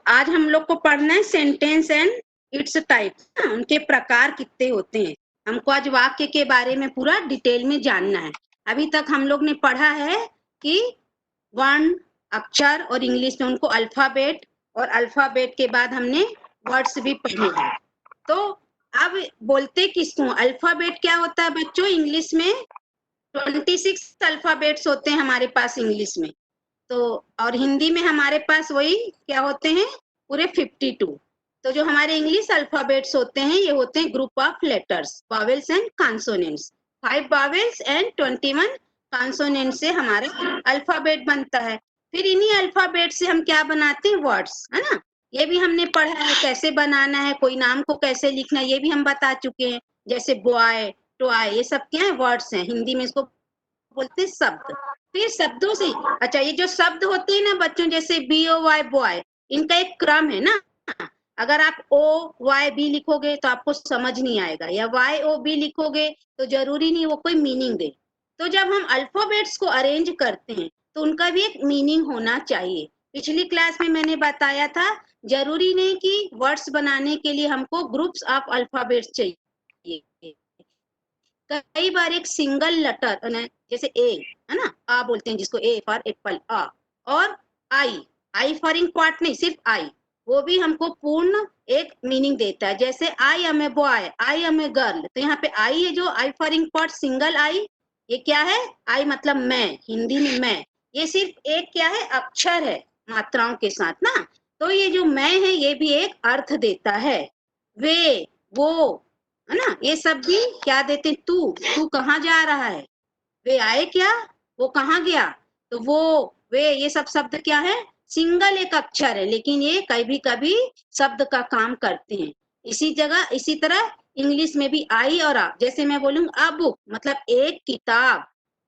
आज हम लोग को पढ़ना है सेंटेंस एंड इट्स टाइप, उनके प्रकार कितने होते हैं। हमको आज वाक्य के बारे में पूरा डिटेल में जानना है। अभी तक हम लोग ने पढ़ा है कि वर्ण, अक्षर और इंग्लिश में उनको अल्फाबेट, और अल्फाबेट के बाद हमने वर्ड्स भी पढ़े हैं। तो अब बोलते किसको, अल्फाबेट क्या होता है बच्चों? इंग्लिश में 26 अल्फाबेट्स होते हैं हमारे पास इंग्लिश में। तो और हिंदी में हमारे पास वही क्या होते हैं, पूरे 52। तो जो हमारे इंग्लिश अल्फाबेट्स होते हैं ये होते हैं group of letters, vowels and consonants. 5 vowels and 21 consonant से हमारा अल्फाबेट बनता है। फिर इन्हीं अल्फाबेट से हम क्या बनाते हैं, वर्ड्स, है ना। ये भी हमने पढ़ा है कैसे बनाना है, कोई नाम को कैसे लिखना है, ये भी हम बता चुके हैं। जैसे बॉय, टॉय, ये सब क्या है, वर्ड्स हैं। हिंदी में इसको बोलते हैं शब्द। फिर शब्दों से, अच्छा ये जो शब्द होते हैं ना बच्चों, जैसे BOY बॉय, इनका एक क्रम है ना। अगर आप OYB लिखोगे तो आपको समझ नहीं आएगा, या YOB लिखोगे तो जरूरी नहीं वो कोई मीनिंग दे। तो जब हम अल्फाबेट्स को अरेंज करते हैं तो उनका भी एक मीनिंग होना चाहिए। पिछली क्लास में मैंने बताया था, जरूरी नहीं कि वर्ड्स बनाने के लिए हमको ग्रुप्स ऑफ अल्फाबेट्स चाहिए। कई बार एक सिंगल लेटर, जैसे ए, है ना, आ बोलते हैं जिसको, ए फॉर एप्पल, आ, और आई फॉर इंक्वाट नहीं, सिर्फ आई, वो भी हमको पूर्ण एक मीनिंग देता है। जैसे I am a boy, I am a girl, तो यहाँ पे आई है जो आई फॉर इंक्वाट, सिंगल आई, ये क्या है, आई मतलब मैं, हिंदी में मैं, ये सिर्फ एक क्या है, अक्षर है मात्राओं के साथ ना। तो ये जो मैं है ये भी एक अर्थ देता है। वे, वो, है ना, ये सब भी क्या देते हैं, तू कहाँ जा रहा है, वे आए क्या, वो कहाँ गया, तो वो, वे, ये सब शब्द क्या है, सिंगल एक अक्षर है, लेकिन ये कभी कभी शब्द का काम करते हैं। इसी तरह इंग्लिश में भी आई और आ, जैसे मैं बोलूंगा अ बुक मतलब एक किताब,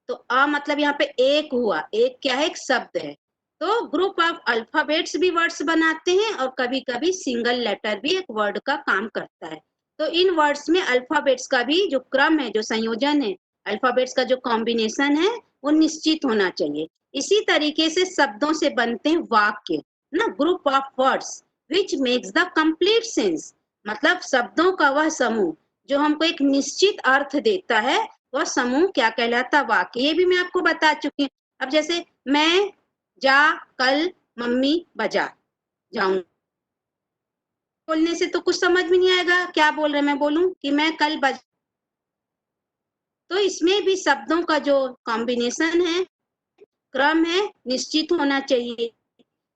तो अ मतलब यहाँ पे एक हुआ, एक क्या है, एक शब्द है। तो ग्रुप ऑफ अल्फाबेट्स भी वर्ड्स बनाते हैं, और कभी कभी सिंगल लेटर भी एक वर्ड का काम करता है। तो इन वर्ड्स में अल्फाबेट्स का भी जो क्रम है, जो संयोजन है, अल्फाबेट्स का जो कॉम्बिनेशन है, वो निश्चित होना चाहिए। इसी तरीके से शब्दों से बनते हैं वाक्य ना, group of words which makes the complete sense, मतलब शब्दों का वह समूह जो हमको एक निश्चित अर्थ देता है, वह समूह क्या कहलाता, वाक्य। ये भी मैं आपको बता चुकी हूँ। अब जैसे मैं जा कल मम्मी बजा जाऊं, बोलने से तो कुछ समझ में नहीं आएगा क्या बोल रहे, मैं बोलूं कि मैं कल बज, तो इसमें भी शब्दों का जो कॉम्बिनेशन है, क्रम है, निश्चित होना चाहिए।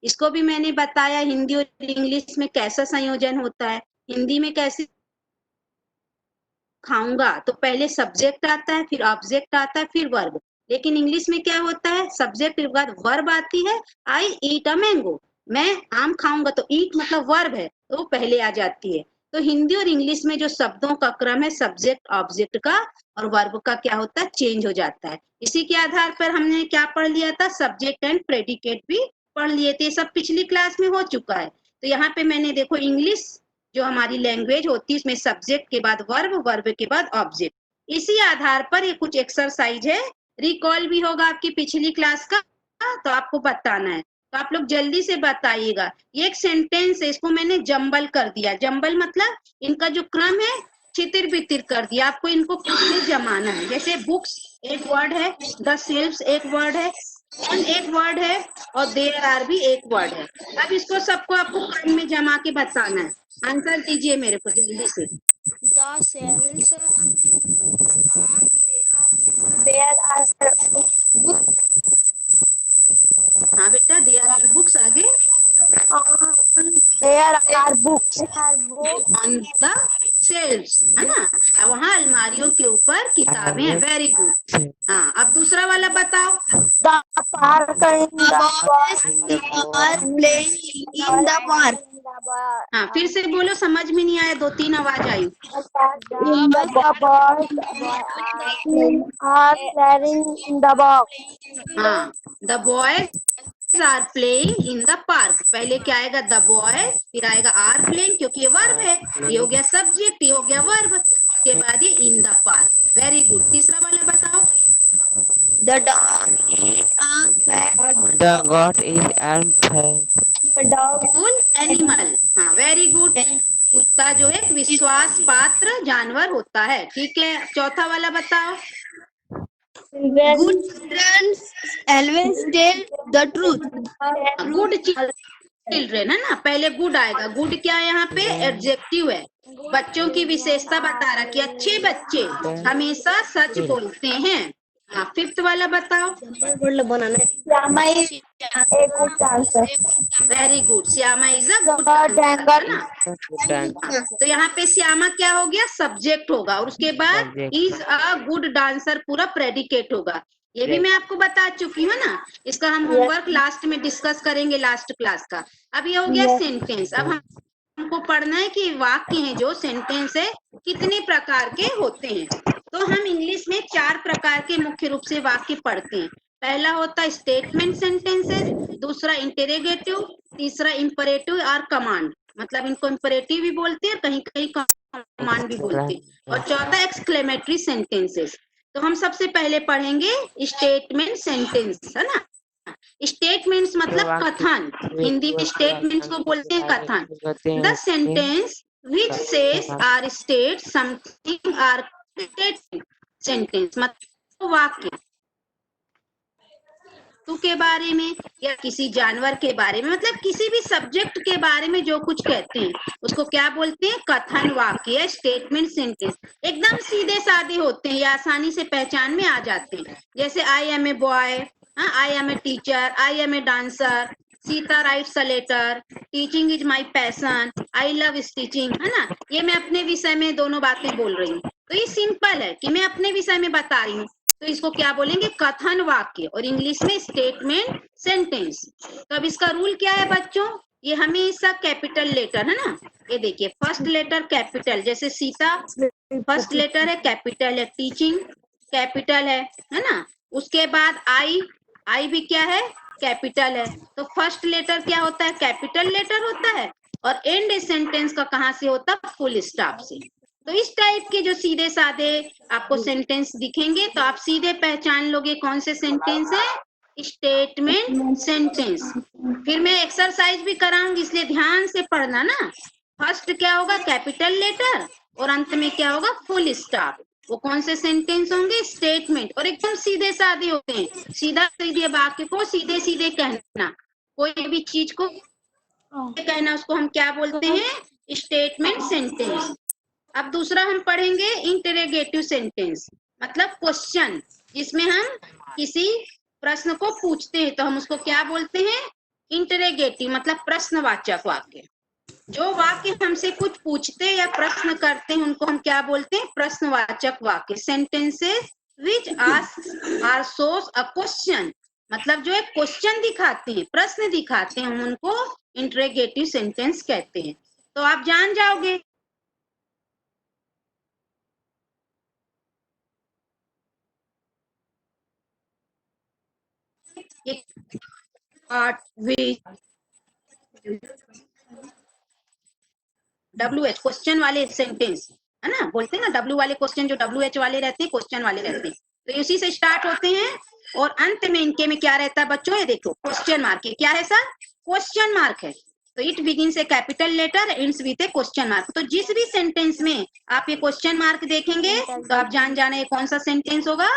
इसको भी मैंने बताया हिंदी और इंग्लिश में कैसा संयोजन होता है। हिंदी में कैसे, खाऊंगा तो पहले सब्जेक्ट आता है, फिर ऑब्जेक्ट आता है, फिर वर्ब। लेकिन इंग्लिश में क्या होता है, सब्जेक्ट के बाद वर्ब आती है, आई ईट अ मैंगो, मैं आम खाऊंगा, तो ईट मतलब वर्ब है, तो वो पहले आ जाती है। तो हिंदी और इंग्लिश में जो शब्दों का क्रम है, सब्जेक्ट ऑब्जेक्ट का और वर्ब का क्या होता है, चेंज हो जाता है। इसी के आधार पर हमने क्या पढ़ लिया था, सब्जेक्ट एंड प्रेडिकेट भी पढ़ लिए थे, सब पिछली क्लास में हो चुका है। तो यहाँ पे मैंने देखो, इंग्लिश जो हमारी लैंग्वेज होती है उसमें सब्जेक्ट के बाद वर्ब, वर्ब के बाद ऑब्जेक्ट। इसी आधार पर ये कुछ एक्सरसाइज है, रिकॉल भी होगा आपकी पिछली क्लास का, तो आपको बताना है। तो आप लोग जल्दी से बताइएगा। ये एक सेंटेंस है, इसको मैंने जंबल कर दिया। जंबल मतलब इनका जो क्रम है छितिर बितिर कर दिया, आपको इनको खुद से जमाना है। जैसे बुक्स एक वर्ड है, द शेल्फ्स एक वर्ड है, एक वर्ड है, और देयर आर भी एक वर्ड है। अब इसको सबको आपको क्रम में जमा के बताना है। आंसर दीजिए मेरे को जल्दी से। The cells there are हाँ बेटा, देयर आर बुक्स, आगे there are books on the shelves, है ना, अब वहाँ अलमारियों के ऊपर किताबें हैं। Very good. हाँ, अब दूसरा वाला बताओ। the park in the boys are playing in the park. हाँ, फिर से बोलो, समझ में नहीं आया, 2-3 आवाज आई। the boys are playing in the box. हाँ, the boys are playing in the park, पहले क्या आएगा, द बॉयज, फिर आएगा आर प्लेइंग, क्योंकि ये वर्ब है, ये हो गया सब्जेक्ट, ये हो गया वर्ब, के बाद ये इन द पार्क। Very good. तीसरा वाला बताओ। The dog is a fat. The goat is unfair. The dog full animal, हाँ वेरी गुड। कुत्ता जो है विश्वास पात्र जानवर होता है, ठीक है। चौथा वाला बताओ। Good children always tell the truth. Good children है ना, पहले गुड आएगा। गुड क्या है यहाँ पे, एडजेक्टिव है। बच्चों की विशेषता बता रहा कि अच्छे बच्चे हमेशा सच बोलते हैं। हाँ, फिफ्थ वाला बताओ। Shyama is a good dancer. Very good, Shyama is a good The dancer, dancer है ना। तो यहाँ पे श्यामा क्या हो गया, सब्जेक्ट होगा, और उसके बाद इज अ गुड डांसर पूरा प्रेडिकेट होगा। ये भी मैं आपको बता चुकी हूँ ना, इसका हम होमवर्क लास्ट में डिस्कस करेंगे, लास्ट क्लास का। अब ये हो गया सेंटेंस। अब हमको पढ़ना है कि वाक्य हैं जो सेंटेंस है कितने प्रकार के होते हैं। तो हम इंग्लिश में 4 प्रकार के मुख्य रूप से वाक्य पढ़ते हैं। पहला होता है स्टेटमेंट सेंटेंसेस, दूसरा इंटेरोगेटिव, तीसरा इंपरेटिव और कमांड, मतलब इनको इंपरेटिव भी बोलते हैं, कहीं कहीं कमांड भी बोलते हैं, और चौथा एक्सक्लेमेटरी सेंटेंसेस। तो हम सबसे पहले पढ़ेंगे स्टेटमेंट सेंटेंस, है ना। स्टेटमेंट्स मतलब कथन, हिंदी में स्टेटमेंट्स को बोलते हैं कथन। The sentence which says or states something or sentence मतलब वाक्य वस्तु के बारे में या किसी जानवर के बारे में, मतलब किसी भी सब्जेक्ट के बारे में जो कुछ कहते हैं उसको क्या बोलते हैं, कथन वाक्य, स्टेटमेंट सेंटेंस। एकदम सीधे साधे होते हैं, ये आसानी से पहचान में आ जाते हैं। जैसे I am a boy, I am a teacher, I am a dancer, Sita writes a letter, teaching is my passion, I love teaching, है ना। ये मैं अपने विषय में दोनों बातें बोल रही हूँ, तो ये सिंपल है कि मैं अपने विषय में बता रही हूँ, तो इसको क्या बोलेंगे, कथन वाक्य, और इंग्लिश में स्टेटमेंट सेंटेंस। तो अब इसका रूल क्या है बच्चों, ये हमेशा कैपिटल लेटर, है ना। ये देखिए फर्स्ट लेटर कैपिटल, जैसे सीता फर्स्ट लेटर है कैपिटल है, टीचिंग कैपिटल है ना। उसके बाद आई भी क्या है, कैपिटल है। तो फर्स्ट लेटर क्या होता है, कैपिटल लेटर होता है, और एंड सेंटेंस का कहाँ से होता है, फुल स्टॉप से। तो इस टाइप के जो सीधे साधे आपको सेंटेंस दिखेंगे तो आप सीधे पहचान लोगे कौन से सेंटेंस है, स्टेटमेंट सेंटेंस। फिर मैं एक्सरसाइज भी कराऊंगी, इसलिए ध्यान से पढ़ना ना। फर्स्ट क्या होगा, कैपिटल लेटर, और अंत में क्या होगा, फुल स्टॉप। वो कौन से सेंटेंस होंगे, स्टेटमेंट, और एकदम सीधे साधे होते हैं। सीधा सीधे वाक्य को सीधे सीधे कहना, कोई भी चीज को कहना, उसको हम क्या बोलते हैं, स्टेटमेंट सेंटेंस। अब दूसरा हम पढ़ेंगे इंटरोगेटिव सेंटेंस, मतलब क्वेश्चन, जिसमें हम किसी प्रश्न को पूछते हैं तो हम उसको क्या बोलते हैं, इंटरोगेटिव, मतलब प्रश्नवाचक वाक्य। जो वाक्य हमसे कुछ पूछते या प्रश्न करते हैं उनको हम क्या बोलते हैं, प्रश्नवाचक वाक्य। सेंटेंसेस विच आस्क और शोस अ क्वेश्चन, मतलब जो एक क्वेश्चन दिखाते हैं, प्रश्न दिखाते हैं, हम उनको इंटरोगेटिव सेंटेंस कहते हैं। तो आप जान जाओगे WH क्वेश्चन वाले सेंटेंस, है ना, बोलते हैं ना डब्ल्यू वाले क्वेश्चन, जो WH वाले रहते हैं क्वेश्चन वाले रहते हैं, तो इसी से स्टार्ट होते हैं। और अंत में इनके में क्या रहता है बच्चों, ये देखो क्वेश्चन मार्क, ये क्या है सर, क्वेश्चन मार्क है। तो it begins a capital letter, ends with a question mark. तो जिस भी सेंटेंस में आप ये क्वेश्चन मार्क देखेंगे तो आप जान जाना ये कौन सा सेंटेंस होगा,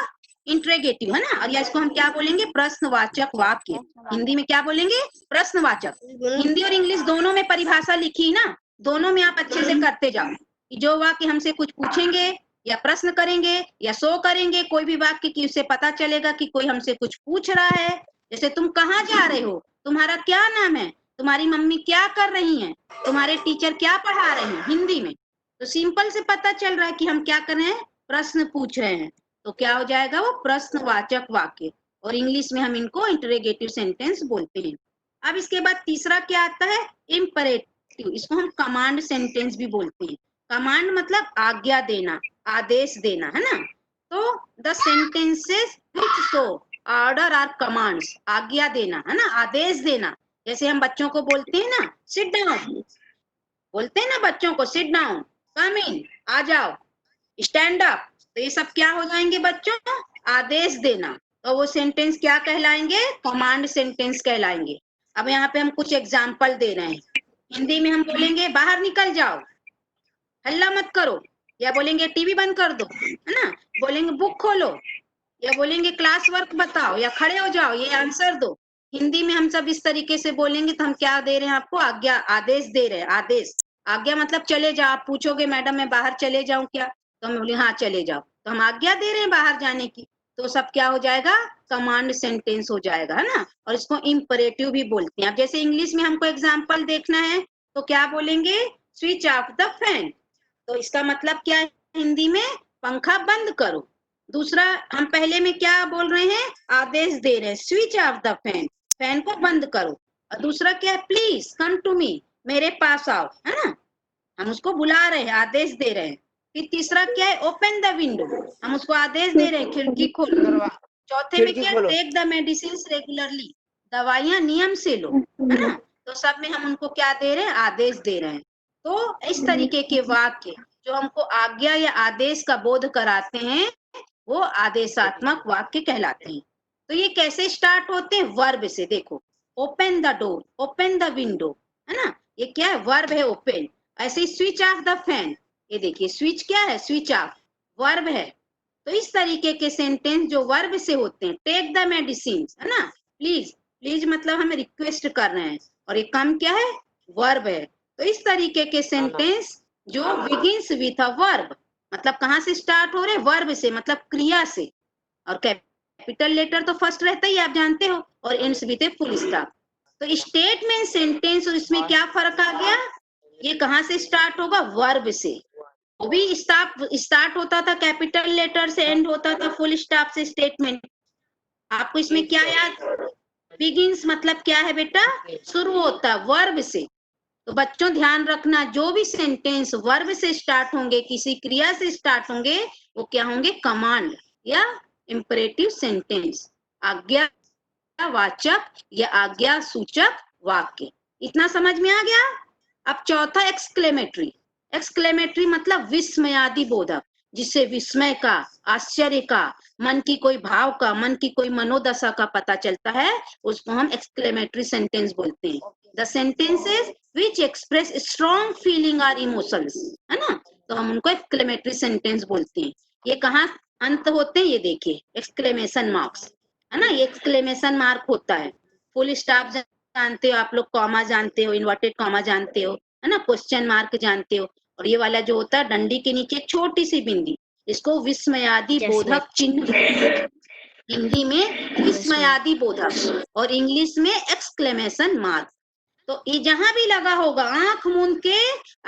इंटरोगेटिव, है ना। और या इसको हम क्या बोलेंगे, प्रश्नवाचक वाक्य। हिंदी में क्या बोलेंगे, प्रश्नवाचक। हिंदी और इंग्लिश दोनों में परिभाषा लिखी ना, दोनों में आप अच्छे से करते जाओ कि जो वाक्य हमसे कुछ पूछेंगे या प्रश्न करेंगे या शो करेंगे कोई भी वाक्य की, उससे पता चलेगा कि कोई हमसे कुछ पूछ रहा है। जैसे तुम कहाँ जा रहे हो, तुम्हारा क्या नाम है, तुम्हारी मम्मी क्या कर रही हैं, तुम्हारे टीचर क्या पढ़ा रहे हैं, हिंदी में। तो सिंपल से पता चल रहा है कि हम क्या कर रहे हैं, प्रश्न पूछ रहे हैं। तो क्या हो जाएगा, वो प्रश्नवाचक वाक्य, और इंग्लिश में हम इनको इंटरोगेटिव सेंटेंस बोलते हैं। अब इसके बाद तीसरा क्या आता है, इम्परेटिव, इसको हम कमांड सेंटेंस भी बोलते हैं। कमांड मतलब आज्ञा देना, आदेश देना, है ना। तो the sentences which show order or commands, आज्ञा देना, है ना, आदेश देना। जैसे हम बच्चों को बोलते हैं ना, सिट डाउन, बोलते हैं ना बच्चों को, सिट डाउन, कम इन, आ जाओ, स्टैंड अप। तो ये सब क्या हो जाएंगे बच्चों, आदेश देना। तो वो सेंटेंस क्या कहलाएंगे, कमांड सेंटेंस कहलाएंगे। अब यहाँ पे हम कुछ एग्जाम्पल दे रहे हैं। हिंदी में हम बोलेंगे बाहर निकल जाओ, हल्ला मत करो, या बोलेंगे टीवी बंद कर दो, है ना, बोलेंगे बुक खोलो, या बोलेंगे क्लास वर्क बताओ, या खड़े हो जाओ, ये आंसर दो। हिंदी में हम सब इस तरीके से बोलेंगे तो हम क्या दे रहे हैं आपको? आज्ञा, आदेश दे रहे हैं। आदेश, आज्ञा मतलब चले जाओ। आप पूछोगे मैडम मैं बाहर चले जाऊं क्या, तो हम बोले हाँ चले जाओ, तो हम आज्ञा दे रहे हैं बाहर जाने की, तो सब क्या हो जाएगा? कमांड सेंटेंस हो जाएगा, है ना। और इसको इंपरेटिव भी बोलते हैं। अब जैसे इंग्लिश में हमको एग्जाम्पल देखना है तो क्या बोलेंगे? स्विच ऑफ द फैन, तो इसका मतलब क्या है हिंदी में? पंखा बंद करो। दूसरा, हम पहले में क्या बोल रहे हैं? आदेश दे रहे हैं, switch off the fan, fan को बंद करो। और दूसरा क्या है? प्लीज कम टू मी, मेरे पास आओ, है ना, हम उसको बुला रहे हैं, आदेश दे रहे हैं। फिर तीसरा क्या है? ओपन द विंडो, हम उसको आदेश दे रहे हैं, खिड़की खोलो। चौथे में क्या? टेक द मेडिसिन रेगुलरली, दवाइयां नियम से लो, है ना। तो सब में हम उनको क्या दे रहे हैं? आदेश दे रहे हैं। तो इस तरीके के वाक्य जो हमको आज्ञा या आदेश का बोध कराते हैं वो आदेशात्मक वाक्य कहलाते हैं। तो ये कैसे स्टार्ट होते हैं? वर्ब से। देखो, open the door, open the window, है ना, ये क्या है? वर्ब है ओपन। ऐसे ही स्विच ऑफ द फैन, ये देखिए स्विच क्या है? स्विच ऑफ, वर्ब है। तो इस तरीके के सेंटेंस जो वर्ब से होते हैं, टेक द मेडिसिन, है ना, प्लीज, प्लीज मतलब हमें रिक्वेस्ट कर रहे हैं, और ये कम क्या है? वर्ब है। तो इस तरीके के सेंटेंस जो बिगिंस विथ अ वर्ब, मतलब कहाँ से स्टार्ट हो रहे? वर्ब से, मतलब क्रिया से। और कैपिटल लेटर तो फर्स्ट रहता ही, आप जानते हो, और ends with a full stop. तो स्टेटमेंट सेंटेंस और इसमें क्या फर्क आ गया? ये कहाँ से स्टार्ट होगा? वर्ब से। वो भी स्टार्ट होता था कैपिटल लेटर से, एंड होता था फुल स्टॉप से स्टेटमेंट। आपको इसमें क्या याद? बिगिंस मतलब क्या है बेटा? शुरू होता वर्ब से। तो बच्चों ध्यान रखना, जो भी सेंटेंस वर्ब से स्टार्ट होंगे, किसी क्रिया से स्टार्ट होंगे, वो क्या होंगे? कमांड या इंपरेटिव सेंटेंस, आज्ञावाचक या आज्ञा सूचक वाक्य। इतना समझ में आ गया? अब चौथा, एक्सक्लेमेटरी। एक्सक्लेमेटरी मतलब विस्मयादि बोधक, जिससे विस्मय का, आश्चर्य का, मन की कोई भाव का, मन की कोई मनोदशा का पता चलता है, उसको हम एक्सक्लेमेटरी सेंटेंस बोलते हैं। The sentences which express strong feeling और इमोशंस, है ना, तो हम उनको एक्सक्लेमेटरी सेंटेंस बोलते हैं। ये कहाँ अंत होते हैं? ये देखिए एक्सक्लेमेशन मार्क्स, है ना, ये एक्सक्लेमेशन मार्क होता है। फुल स्टॉप जानते हो आप लोग, कॉमा जानते हो, इन्वर्टेड कॉमा जानते हो, है ना, क्वेश्चन मार्क जानते हो, और ये वाला जो होता है डंडी के नीचे एक छोटी सी बिंदी, इसको विस्मयादि बोधक चिन्ह, हिंदी में विस्मयादि बोधक और इंग्लिश में एक्सक्लेमेशन मार्क। तो ये जहां भी लगा होगा, आंख मूंद के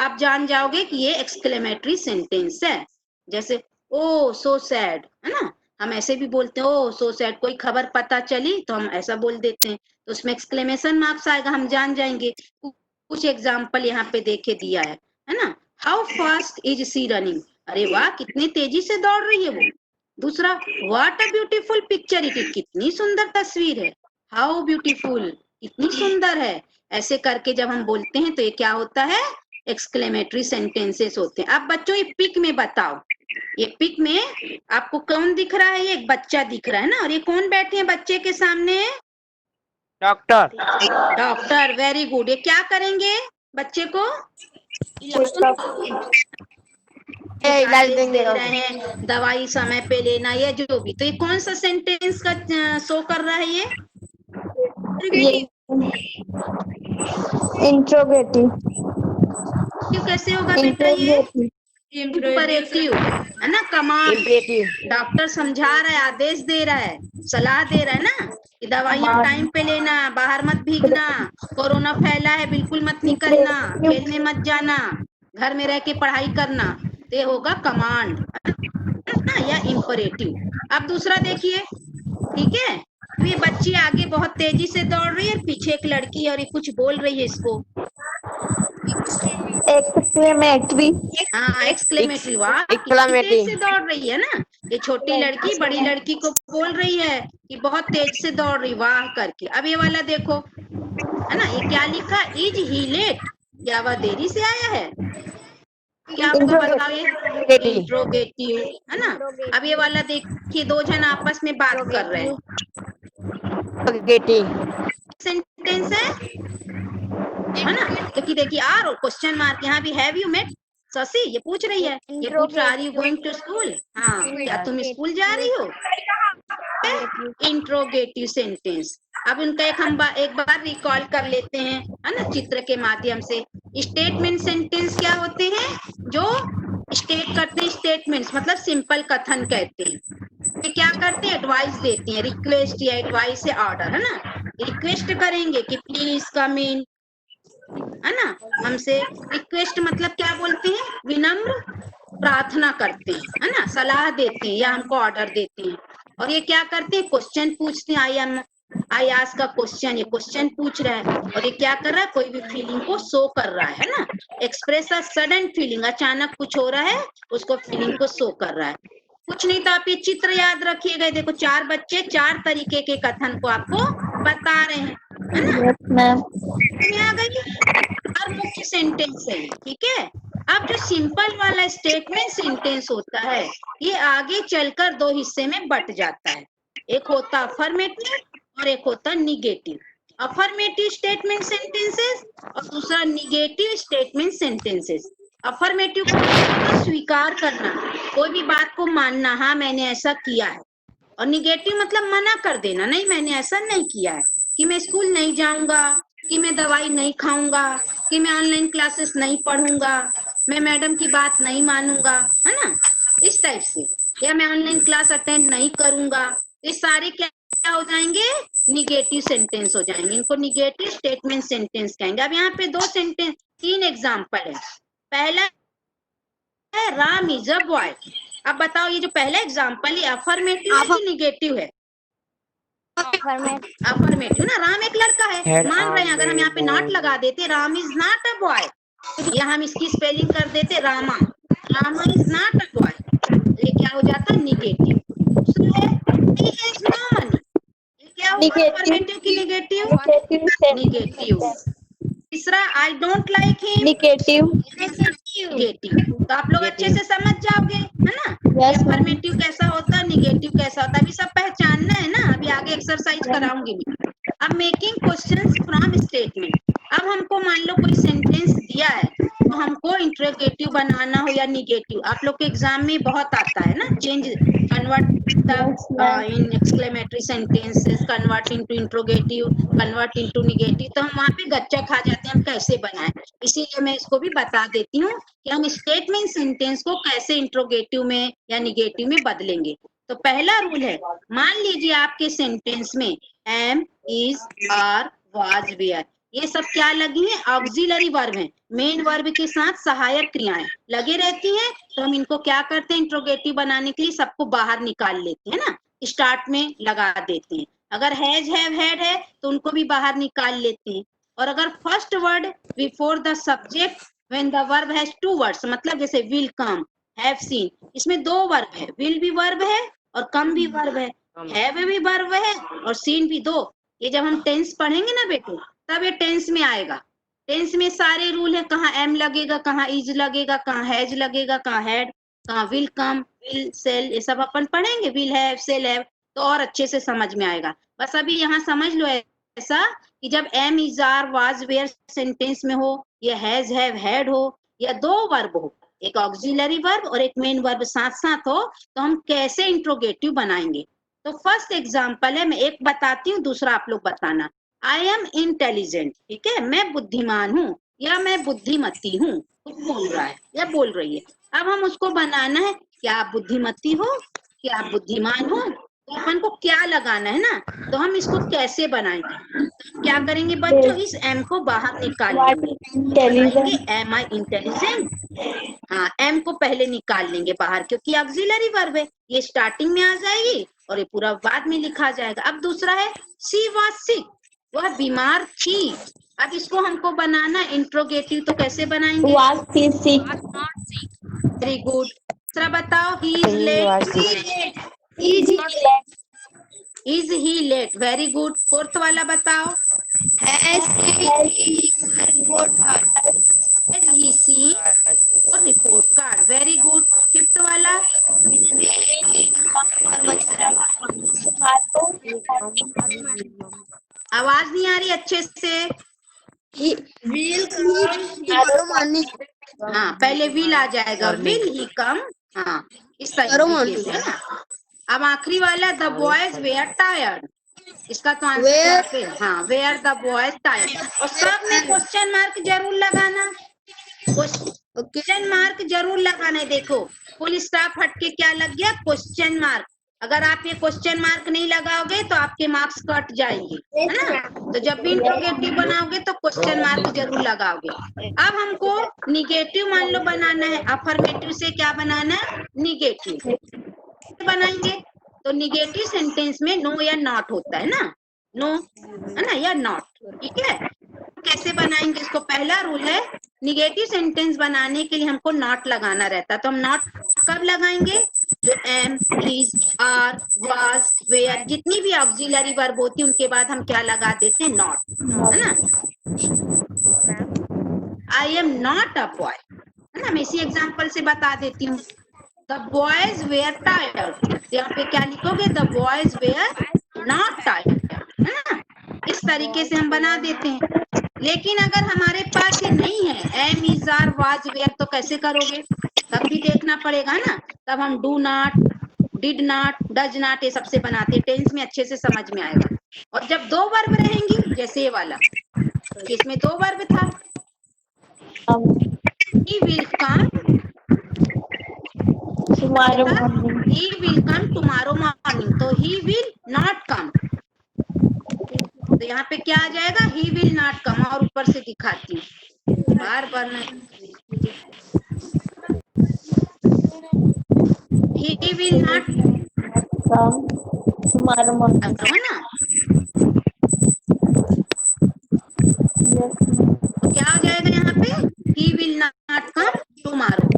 आप जान जाओगे कि ये एक्सक्लेमेटरी सेंटेंस है। जैसे ओ सो सैड, है ना, हम ऐसे भी बोलते हैं ओ सो सैड, कोई खबर पता चली तो हम ऐसा बोल देते हैं, तो उसमें एक्सक्लेमेशन मार्क्स आएगा, हम जान जाएंगे। कुछ एग्जाम्पल यहाँ पे देखे दिया है ना। How fast is she running, अरे वाह कितनी तेजी से दौड़ रही है वो। दूसरा, what a beautiful picture it is, कितनी सुंदर तस्वीर है। हाउ ब्यूटीफुल, कितनी सुंदर है। ऐसे करके जब हम बोलते हैं तो ये क्या होता है? एक्सक्लेमेटरी सेंटेंसेस होते हैं। अब बच्चों ये पिक में बताओ, ये पिक में आपको कौन दिख रहा है? ये एक बच्चा दिख रहा है ना, और ये कौन बैठे हैं बच्चे के सामने? डॉक्टर। Doctor, very good. ये क्या करेंगे बच्चे को? इलाज आदेश देंगे। दे रहे हैं, दवाई समय पे लेना, या जो भी। तो ये कौन सा सेंटेंस का शो कर रहा है? ये इंट्रोगेटिव। कैसे होगा बेटा? ये इंपरेटिव, है ना, कमांड। डॉक्टर समझा रहा है, आदेश दे रहा है, सलाह दे रहा है ना कि दवाइयां टाइम पे लेना, बाहर मत भीगना, कोरोना फैला है बिल्कुल मत निकलना, खेलने मत जाना, घर में रह के पढ़ाई करना। तो ये होगा कमांड, है ना, या इंपरेटिव। अब दूसरा देखिए, ठीक है। अब ये बच्ची आगे बहुत तेजी से दौड़ रही है, पीछे एक लड़की है और ये कुछ बोल रही है इसको। एक्सक्लेमेटरी। हाँ, एक्सक्लेमेटरी, वाह कितनी तेज से दौड़ रही है ना। ये छोटी लड़की बड़ी लड़की को बोल रही है कि बहुत तेज से दौड़ रही, वाह करके। अब ये वाला देखो, है ना, ये क्या लिखा? इज ही लेट, क्या वह देरी से आया है? क्या होगा बताओ? ये इंट्रोगेटिव, है ना। अब ये वाला देखिए, दो जन आपस में बात कर रहे हैं, सेंटेंस है है ना। क्योंकि देखिए आर क्वेश्चन मार्क, यहाँ भी हैव यू मेट शशि, ये पूछ रही है, ये पूछ रहा, are you going to school, हाँ क्या तुम स्कूल जा रही हो, इंट्रोगेटिव सेंटेंस। अब उनका एक बार रिकॉल कर लेते हैं, है ना, चित्र के माध्यम से। स्टेटमेंट सेंटेंस क्या होते हैं, जो स्टेट करते हैं, स्टेटमेंट्स मतलब सिंपल कथन कहते हैं। ये क्या करते हैं, एडवाइस देती है, रिक्वेस्ट या एडवाइस या ऑर्डर, है ना। रिक्वेस्ट करेंगे कि प्लीज कम इन, है ना, हमसे। रिक्वेस्ट मतलब क्या बोलते हैं, विनम्र प्रार्थना करते हैं, है ना, सलाह देते हैं या हमको ऑर्डर देते हैं। और ये क्या करते हैं, क्वेश्चन पूछते हैं, आई आस्क का क्वेश्चन, ये क्वेश्चन पूछ रहा है। और ये क्या कर रहा है, कोई भी फीलिंग को शो कर रहा है ना। एक्सप्रेस अ सडन फीलिंग, अचानक कुछ हो रहा है, उसको फीलिंग को शो कर रहा है। कुछ नहीं तो आप ये चित्र याद रखिएगा, देखो 4 बच्चे 4 तरीके के कथन को आपको बता रहे हैं, है ना। मैम में आ गई और मुख्य सेंटेंस है, ठीक है। अब जो सिंपल वाला स्टेटमेंट सेंटेंस होता है, ये आगे चलकर 2 हिस्से में बट जाता है, एक होता अफर्मेटिव और एक होता निगेटिव। अफर्मेटिव स्टेटमेंट सेंटेंसेस और दूसरा निगेटिव स्टेटमेंट सेंटेंसेस। अफर्मेटिव को स्वीकार करना, कोई भी बात को मानना, हाँ मैंने ऐसा किया है। और निगेटिव मतलब मना कर देना, नहीं मैंने ऐसा नहीं किया है, कि मैं स्कूल नहीं जाऊंगा, कि मैं दवाई नहीं खाऊंगा, कि मैं ऑनलाइन क्लासेस नहीं पढ़ूंगा, मैं मैडम की बात नहीं मानूंगा, है ना, इस टाइप से। या मैं ऑनलाइन क्लास अटेंड नहीं करूंगा, ये सारे क्या हो जाएंगे, निगेटिव सेंटेंस हो जाएंगे, इनको निगेटिव स्टेटमेंट सेंटेंस कहेंगे। अब यहाँ पे 3 एग्जाम्पल है। पहला है राम इज अ बॉय। अब बताओ ये जो पहला एग्जाम्पल है अफर्मेटिव है कि निगेटिव है, अफर्मेटिव ना, राम एक लड़का है, मान रहे हैं। अगर हम यहाँ पे नॉट लगा देते, Ram is not a boy, या हम इसकी स्पेलिंग कर देते Rama, Rama is not a boy, ये क्या हो जाता, निगेटिव। दूसरा है ही हैज नो मनी, ये क्या हुआ, अफर्मेटिव की निगेटिव, निगेटिव। तीसरा I don't like him, negative. Negative. तो आप लोग अच्छे से समझ जाओगे, है ना, Yes, ma'am. अफर्मेटिव कैसा होता है, निगेटिव कैसा होता है, अभी सब पहचानना है ना, अभी आगे एक्सरसाइज कराऊंगी मैं। अब मेकिंग क्वेश्चंस फ्रॉम स्टेटमेंट। अब हमको मान लो कोई सेंटेंस दिया है, तो हमको इंट्रोगेटिव बनाना हो या निगेटिव, आप लोग के एग्जाम में बहुत आता है ना, change, convert in exclamatory sentences, convert into interrogative, convert into negative. तो हम वहाँ पे गच्चा खा जाते हैं, हम कैसे बनाएं। इसीलिए मैं इसको भी बता देती हूँ कि हम स्टेटमेंट सेंटेंस को कैसे इंट्रोगेटिव में या निगेटिव में बदलेंगे। तो पहला रूल है, मान लीजिए आपके सेंटेंस में am, is, are, was, were, ये सब क्या लगी हैं, ऑक्सिलरी वर्ब हैं, मेन वर्ब के साथ सहायक क्रियाएं लगे रहती हैं। तो हम इनको क्या करते हैं, इंट्रोगेटिव बनाने के लिए सबको बाहर निकाल लेते हैं ना, स्टार्ट में लगा देते हैं। अगर हैज, हैव, हैड है तो उनको भी बाहर निकाल लेते हैं। और अगर first word before the subject when the verb has 2 words, मतलब जैसे विल कम, हैव सीन, इसमें 2 वर्ब है, विल भी वर्ब है और कम भी वर्ब है, हैव भी वर्ब है और सीन भी 2। ये जब हम टेंस पढ़ेंगे ना बेटो, तब ये टेंस में आएगा। टेंस में सारे रूल है, कहाँ एम लगेगा, कहाँ इज लगेगा, कहाँ हैज लगेगा, कहाँ हैड, कहाँ विल कम, विल, सेल, ये सब अपन पढ़ेंगे, विल हैव, सेल हैव, तो और अच्छे से समझ में आएगा। बस अभी यहाँ समझ लो ऐसा कि जब am, is, are, was, were sentence में हो, या हैज, हैव, हैड हो, या 2 वर्ब हो, एक ऑक्सिलरी वर्ब और एक मेन वर्ब साथ साथ हो, तो हम कैसे इंट्रोगेटिव बनाएंगे। तो फर्स्ट एग्जांपल है, मैं एक बताती हूँ, दूसरा आप लोग बताना। आई एम इंटेलिजेंट, ठीक है, मैं बुद्धिमान हूँ या मैं बुद्धिमती हूँ, कुछ बोल रहा है या बोल रही है। अब हम उसको बनाना है, क्या आप बुद्धिमती हो, क्या आप बुद्धिमान हो, तो अपन को क्या लगाना है ना। तो हम इसको कैसे बनाएंगे, तो क्या करेंगे बच्चों, इस एम को बाहर निकाल लेंगे, बनाएंगे एम आई इंटेलिजेंट, हाँ एम को पहले निकाल लेंगे बाहर, क्योंकि ऑक्सिलरी वर्ब है, ये स्टार्टिंग में आ जाएगी और ये पूरा बाद में लिखा जाएगा। अब दूसरा है शी वाज सिक, वह बीमार थी। अब इसको हमको बनाना इंट्रोगेटिव, तो कैसे बनाएंगे, वेरी गुड। दूसरा बताओ, he is late, is he late, very good. Fourth वाला बताओ, हैज ही सीन और report card, very good. Fifth वाला, आवाज नहीं आ रही अच्छे से, मॉर्निंग हाँ पहले विल आ जाएगा, विल ही कम। हाँ इस तरीके से है ना। अब आखिरी वाला द बॉयज वेयर टायर्ड, इसका तो आंसर Where- यहाँ पे हाँ वेयर द बॉयज टायर्ड, और सब में क्वेश्चन मार्क जरूर लगाना, ओके क्वेश्चन मार्क जरूर लगाना है। देखो फुल स्टॉप हटके क्या लग गया, क्वेश्चन मार्क। अगर आप ये क्वेश्चन मार्क नहीं लगाओगे तो आपके मार्क्स कट जाएंगे, है ना। तो जब भी इंट्रोगेटिव बनाओगे तो क्वेश्चन मार्क जरूर लगाओगे। अब हमको निगेटिव मान लो बनाना है, अफर्मेटिव से क्या बनाना है, निगेटिव बनाएंगे। तो निगेटिव सेंटेंस में नो या नॉट होता है ना, नो है ना या नॉट, ठीक है। कैसे बनाएंगे इसको, पहला रूल है निगेटिव सेंटेंस बनाने के लिए हमको नॉट लगाना रहता है। तो हम नॉट कब लगाएंगे, जो am, is, are, was, were, जितनी भी ऑक्सिलरी वर्ब होती है उनके बाद हम क्या लगा देते हैं, नॉट, है ना। आई एम नॉट अ बॉय, है ना। मैं इसी एग्जाम्पल से बता देती हूँ, द बॉयज वेयर टायर्ड, यहाँ पे क्या लिखोगे, the boys were not tired, है ना। इस तरीके से हम बना देते हैं। लेकिन अगर हमारे पास ये नहीं है, am, is, are, was, were, तो कैसे करोगे, तब भी देखना पड़ेगा ना। तब हम do not, did not, does not, ये सबसे बनाते, टेंस में अच्छे से समझ में आएगा। और जब दो वर्ब रहेंगी, जैसे ये वाला, इसमें दो वर्ब था, he will come tomorrow morning. he will come tomorrow morning, तो he will not come, तो यहाँ पे क्या आ जाएगा, he will not come। और ऊपर से दिखाती हूँ, बार बार मैं, he will not Come tomorrow morning. है ना। Yes. तो क्या हो जाएगा यहाँ पे, he will not come tomorrow।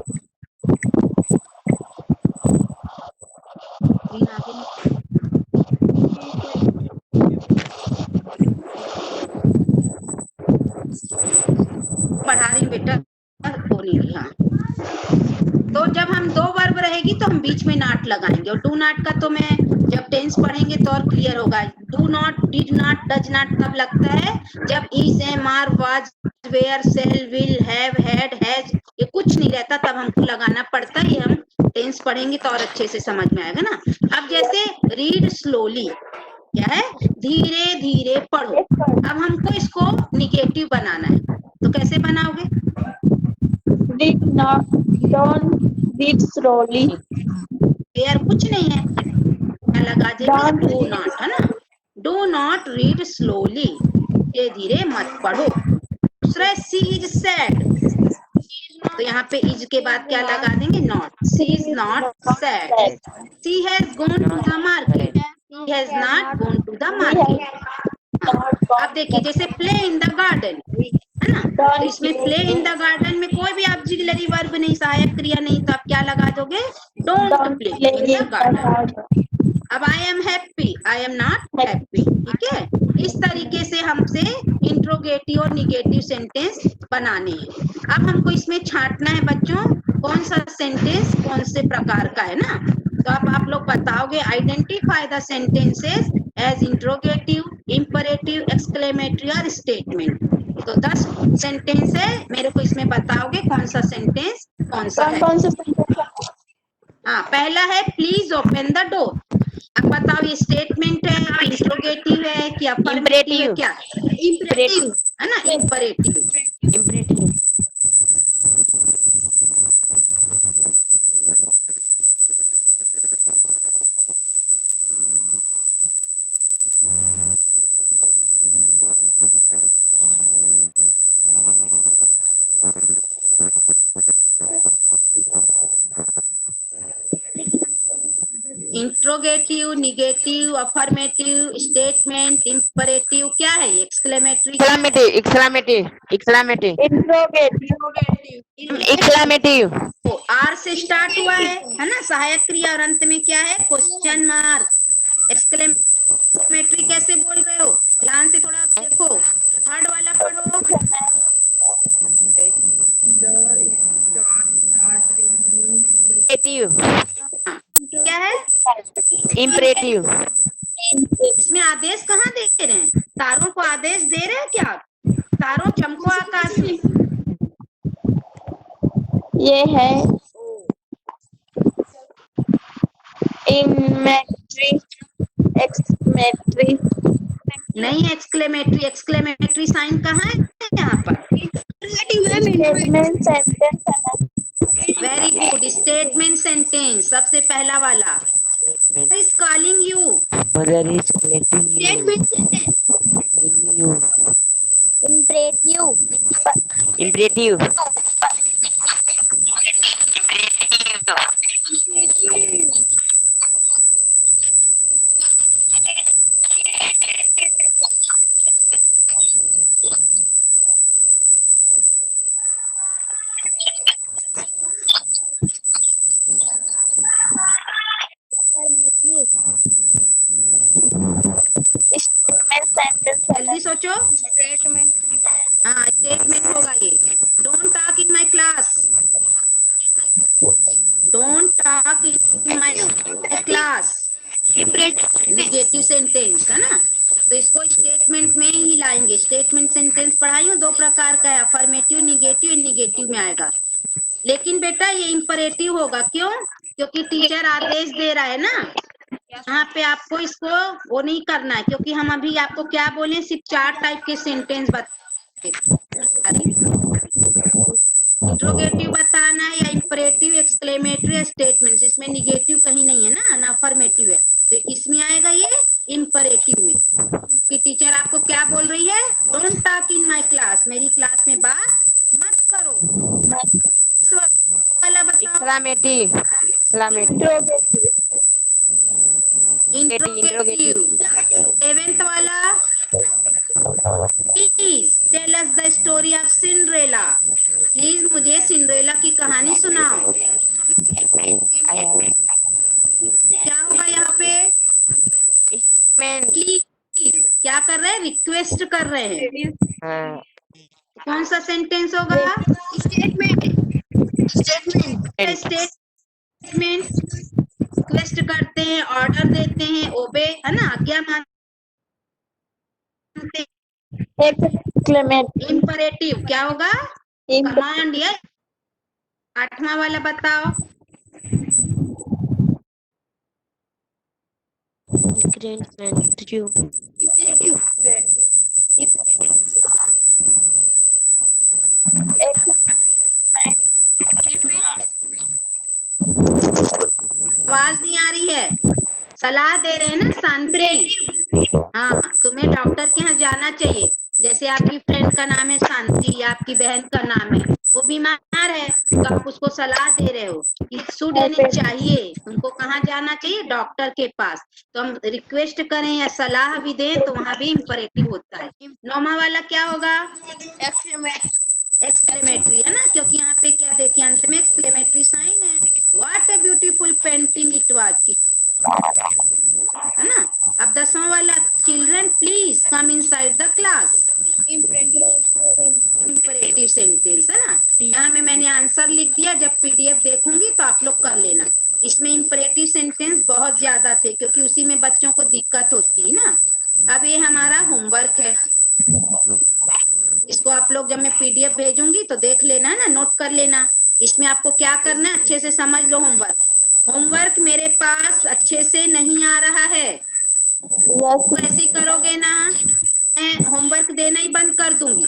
पढ़ा रही बेटा, हो नहीं रही, हाँ। तो जब हम दो वर्ब रहेगी तो हम बीच में नॉट लगाएंगे, और डू नॉट का तो मैं जब टेंस पढ़ेंगे तो और क्लियर होगा। Do not, did not, does not कब लगता है, जब is, am, are, was, were, shall, will, have, had, has, ये कुछ नहीं रहता, तब हमको लगाना पड़ता है। ये हम टेंस पढ़ेंगे तो और अच्छे से समझ में आएगा ना। अब जैसे रीड स्लोली, क्या है, धीरे धीरे पढ़ो। अब हमको इसको निगेटिव बनाना है, तो कैसे बनाओगे, Did not, don't, did slowly. यार कुछ नहीं है, क्या लगा देंगे, डू नॉट, है ना। डू नॉट रीड स्लोली, धीरे धीरे मत पढ़ो। दूसरा सी इज सैड, तो यहाँ पे इज के बाद क्या लगा देंगे, not, she is not sad. She has gone to the market, he has not gone to the market. अब देखिए जैसे प्ले इन द गार्डन, है ना, तो इसमें प्ले इन द गार्डन में कोई भी ऑक्सिलरी वर्ब नहीं, सहायक क्रिया नहीं, तो आप क्या लगा दोगे, don't play in the garden. अब I am happy, I am not happy, ठीक है। इस तरीके से हमसे इंट्रोगेटिव और निगेटिव सेंटेंस बनाने हैं। अब हमको इसमें छांटना है बच्चों, कौन सा सेंटेंस कौन से प्रकार का है ना। तो अब आप लोग बताओगे, identify the sentences as interrogative, imperative, exclamatory और स्टेटमेंट। तो 10 सेंटेंस है, मेरे को इसमें बताओगे कौन सा सेंटेंस कौन सा है। कौन से sentence? हाँ पहला है प्लीज ओपन द डोर। अब बताओ ये स्टेटमेंट है, इंट्रोगेटिव है कि अफर्मेटिव है, क्या है, इंपरेटिव है ना, imperative. Imperative. Interrogative, negative, affirmative, statement, imperative, क्या है ये, exclamatory, exclamative, exclamative, exclamative, Interrogative. Exclamative. तो आर से स्टार्ट हुआ है ना, सहायक क्रिया, और अंत में क्या है, क्वेश्चन मार्क। एक्सक्लेमेटरी कैसे बोल रहे हो, ध्यान से थोड़ा देखो, थर्ड वाला पढ़ो, हाँ, क्या है, इम्परेटिव। इसमें आदेश कहाँ दे रहे हैं, तारों को आदेश दे रहे हैं क्या आप, तारों चमको आकाश में, ये है इमेट्री एक्समेट्री नहीं, एक्सक्लेमेटरी साइन कहाँ है यहाँ पर? स्टेटमेंट सेंटेंस है ना। वेरी गुड, स्टेटमेंट सेंटेंस सबसे पहला वाला। Is calling you, Mother is collecting you. You. imperative Imperative. Statement sentence है ना। जल्दी सोचो। statement हाँ, स्टेटमेंट होगा ये। Don't talk in my class, don't talk in my class, negative sentence है ना। तो इसको स्टेटमेंट में ही लाएंगे। स्टेटमेंट सेंटेंस पढ़ाई हूँ, दो प्रकार का है, अफर्मेटिव, निगेटिव। निगेटिव में आएगा, लेकिन बेटा ये इंपरेटिव होगा। क्यों? क्योंकि टीचर आदेश दे रहा है ना, यहाँ पे आपको इसको वो नहीं करना है। क्योंकि हम अभी आपको क्या बोले, सिर्फ 4 टाइप के सेंटेंस बताए, इंट्रोगेटिव बताना है, या इंपरेटिव, एक्सक्लेमेटरी, स्टेटमेंट्स। इसमें निगेटिव कहीं नहीं है ना अफर्मेटिव है। तो इसमें आएगा ये इंपरेटिव में, कि टीचर आपको क्या बोल रही है, don't talk in my class, मेरी क्लास में बात मत करो। इस वाला बताओ, Exclamative. Exclamative. इंट्रोगेटिव। 7th वाला, please tell us the story of Cinderella, please मुझे सिंड्रेला की कहानी सुनाओ। I have क्या होगा यहाँ पे? statement. प्लीज क्या कर रहे हैं, रिक्वेस्ट कर रहे हैं। Uh, कौन सा सेंटेंस होगा? statement statement. रिक्वेस्ट करते हैं, ऑर्डर देते हैं, ओबे है ना, आज्ञा मानते हैं। एक्सक्लेमेटरी इंपरेटिव क्या होगा? कमांड या 8वां वाला बताओ। आवाज नहीं आ रही है, सलाह दे रहे हैं ना, शांति। हाँ, तुम्हें डॉक्टर के यहाँ जाना चाहिए। जैसे आपकी फ्रेंड का नाम है शांति, या आपकी बहन का नाम है, वो बीमार है, तो आप उसको सलाह दे रहे हो कि शुड देनी चाहिए, उनको कहाँ जाना चाहिए, डॉक्टर के पास। तो हम रिक्वेस्ट करें या सलाह भी दें तो वहां भी इंपरेटिव होता है। 9वां वाला क्या होगा? एक्सक्लेमेटरी है ना, क्योंकि यहाँ पे क्या देखिए, अंत में एक्सक्लेमेटरी साइन है। What a beautiful painting it was, है ना। अब 10वां वाला, children please come inside the class, imperative sentence है ना। यहाँ में मैंने आंसर लिख दिया, जब पीडीएफ देखूंगी तो आप लोग कर लेना। इसमें इंपरेटिव सेंटेंस बहुत ज्यादा थे, क्योंकि उसी में बच्चों को दिक्कत होती है ना। अब ये हमारा होमवर्क है, इसको आप लोग जब मैं पीडीएफ भेजूंगी तो देख लेना है ना, नोट कर लेना। इसमें आपको क्या करना है, अच्छे से समझ लो। होमवर्क मेरे पास अच्छे से नहीं आ रहा है, तो ऐसे करोगे ना, मैं होमवर्क देना ही बंद कर दूंगी।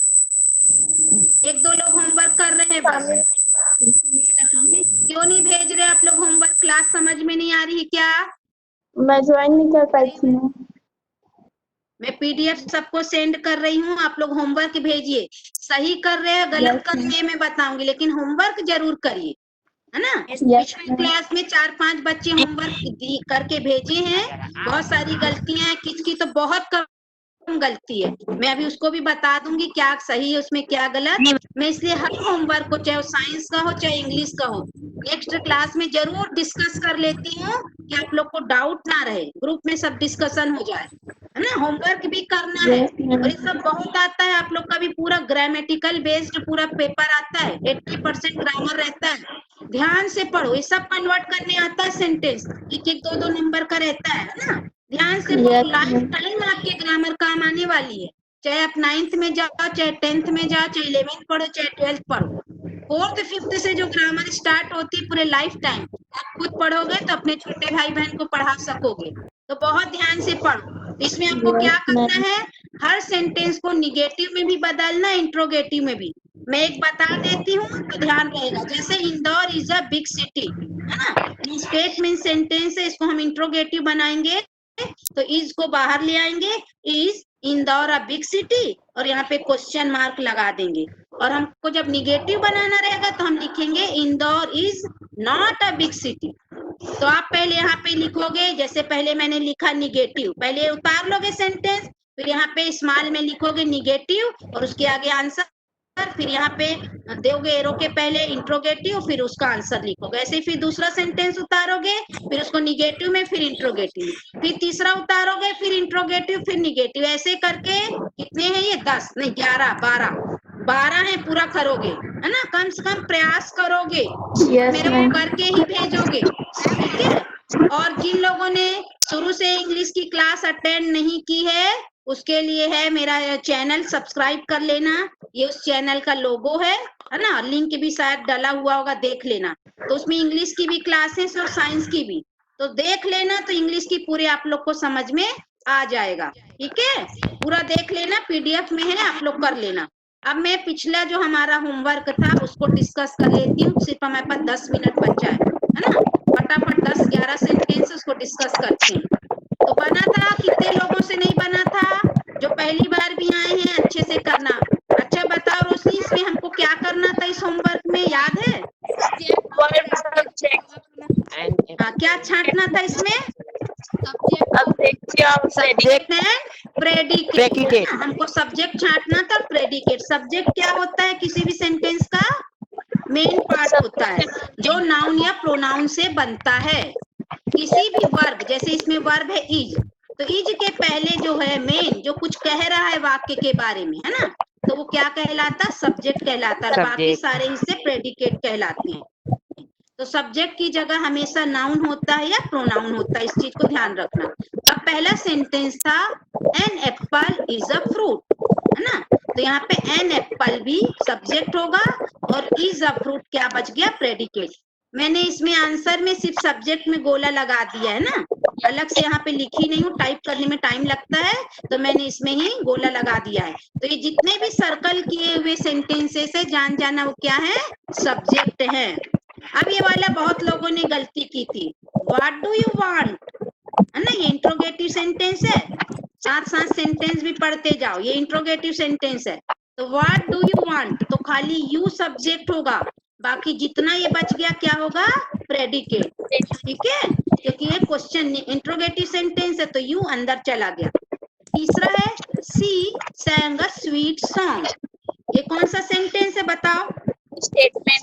1-2 लोग होमवर्क कर रहे हैं बस। क्यों नहीं भेज रहे आप लोग होमवर्क? क्लास समझ में नहीं आ रही क्या? मैं ज्वाइन नहीं कर पाई थी। मैं पीडीएफ सबको सेंड कर रही हूँ, आप लोग होमवर्क भेजिए। सही कर रहे हैं गलत कर रहे हैं मैं बताऊंगी, लेकिन होमवर्क जरूर करिए, है ना। पिछली क्लास में 4-5 बच्चे होमवर्क करके भेजे हैं, बहुत सारी गलतियां हैं, किसकी तो बहुत कम गलती है। मैं अभी उसको भी बता दूंगी क्या सही है उसमें, क्या गलत। मैं इसलिए हर होमवर्क को, चाहे साइंस का हो चाहे इंग्लिश का हो, नेक्स्ट क्लास में जरूर डिस्कस कर लेती हूँ, कि आप लोग को डाउट ना रहे, ग्रुप में सब डिस्कशन हो जाए, है ना। होमवर्क भी करना है, और ये सब बहुत आता है। आप लोग का भी पूरा ग्रामेटिकल बेस्ड पूरा पेपर आता है, 80% ग्रामर रहता है। ध्यान से पढ़ो, ये सब कन्वर्ट करने आता है सेंटेंस, 1-1, 2-2 नंबर का रहता है ना। ध्यान से पढ़ो, लाइफ टाइम आपके ग्रामर काम आने वाली है। चाहे आप 9th में जाओ, चाहे 10th में जाओ, चाहे 11th पढ़ो, चाहे 12th पढ़ो, 4th 5th से जो ग्रामर स्टार्ट होती है पूरे लाइफ टाइम, आप खुद पढ़ोगे तो अपने छोटे भाई बहन को पढ़ा सकोगे। तो बहुत ध्यान से पढ़ो। इसमें आपको क्या Yes, करना ma'am. है, हर सेंटेंस को निगेटिव में भी बदलना, इंट्रोगेटिव में भी। मैं एक बता देती हूँ तो ध्यान रहेगा। जैसे Indore is a big city, है ना, स्टेटमेंट सेंटेंस है, इसको हम इंट्रोगेटिव बनाएंगे तो इज को बाहर ले आएंगे, is Indore a big city, और यहाँ पे क्वेश्चन मार्क लगा देंगे। और हमको जब निगेटिव बनाना रहेगा तो हम लिखेंगे Indore is not a big city. तो आप पहले यहाँ पे लिखोगे, जैसे पहले मैंने लिखा निगेटिव, पहले उतार लोगे सेंटेंस, फिर यहाँ पे स्मॉल में लिखोगे निगेटिव और उसके आगे आंसर, फिर यहाँ पे दोगे एरो के पहले इंट्रोगेटिव, फिर उसका आंसर लिखोगे। ऐसे फिर दूसरा सेंटेंस उतारोगे, फिर उसको निगेटिव में, फिर इंट्रोगेटिव, फिर तीसरा उतारोगे, फिर इंट्रोगेटिव, फिर निगेटिव। ऐसे करके कितने हैं ये, 10 नहीं 11 12 है, पूरा करोगे, है ना, कम से कम प्रयास करोगे, Yes, मेरे को ma'am. करके ही भेजोगे, ठीक है। और जिन लोगों ने शुरू से इंग्लिश की क्लास अटेंड नहीं की है, उसके लिए है मेरा चैनल सब्सक्राइब कर लेना, ये उस चैनल का लोगो है ना, लिंक भी शायद डला हुआ होगा, देख लेना। तो उसमें इंग्लिश की भी क्लासेस और साइंस की भी, तो देख लेना, तो इंग्लिश की पूरे आप लोग को समझ में आ जाएगा, ठीक है। पूरा देख लेना, पीडीएफ में है, आप लोग कर लेना। अब मैं पिछला जो हमारा होमवर्क था उसको डिस्कस कर लेती हूँ, सिर्फ हमारे पास 10 मिनट बचा है ना, फटाफट 10-11 सेंटेंस उसको डिस्कस करते हैं। तो बना था, कितने लोगों से नहीं बना था, जो पहली बार भी आए हैं अच्छे से करना। अच्छा बताओ रोशनी, इसमें हमको क्या करना था इस होमवर्क में, याद है? Word subject. And हाँ, क्या छांटना था इसमें? Adjective. Subject and predicate, Predicate. हमको सब्जेक्ट छांटना था, प्रेडिकेट। सब्जेक्ट क्या होता है किसी भी सेंटेंस का? मेन पार्ट होता है जो नाउन या प्रोनाउन से बनता है। किसी भी वर्ब, जैसे इसमें वर्ब है इज, तो इज के पहले जो है मेन, जो कुछ कह रहा है वाक्य के बारे में, है ना, तो वो क्या कहलाता? सब्जेक्ट कहलाता है। बाकी Subject. सारे हिस्से प्रेडिकेट कहलाते हैं। तो सब्जेक्ट की जगह हमेशा नाउन होता है या प्रोनाउन होता है, इस चीज को ध्यान रखना। अब पहला सेंटेंस था an apple is a fruit, है ना, तो यहाँ पे एन एप्पल भी सब्जेक्ट होगा और इज अ फ्रूट क्या बच गया? प्रेडिकेट। मैंने इसमें आंसर में सिर्फ सब्जेक्ट में गोला लगा दिया है ना, अलग से यहाँ पे लिखी नहीं हूँ, टाइप करने में टाइम लगता है, तो मैंने इसमें ही गोला लगा दिया है। तो ये जितने भी सर्कल किए हुए सेंटेंसेस है, जान जाना वो क्या है? सब्जेक्ट है। अब ये वाला बहुत लोगों ने गलती की थी, व्हाट डू यू वांट, है ना, ये इंट्रोगेटिव सेंटेंस है, साथ साथ सेंटेंस भी पढ़ते जाओ, ये इंट्रोगेटिव सेंटेंस है। तो व्हाट डू यू वांट, तो खाली यू सब्जेक्ट होगा, बाकी जितना ये बच गया क्या होगा? प्रेडिकेट, ठीक है, क्योंकि ये क्वेश्चन इंट्रोगेटिव सेंटेंस है तो यू अंदर चला गया। तीसरा है सी sang a स्वीट सॉन्ग, ये कौन सा सेंटेंस है बताओ? Statement.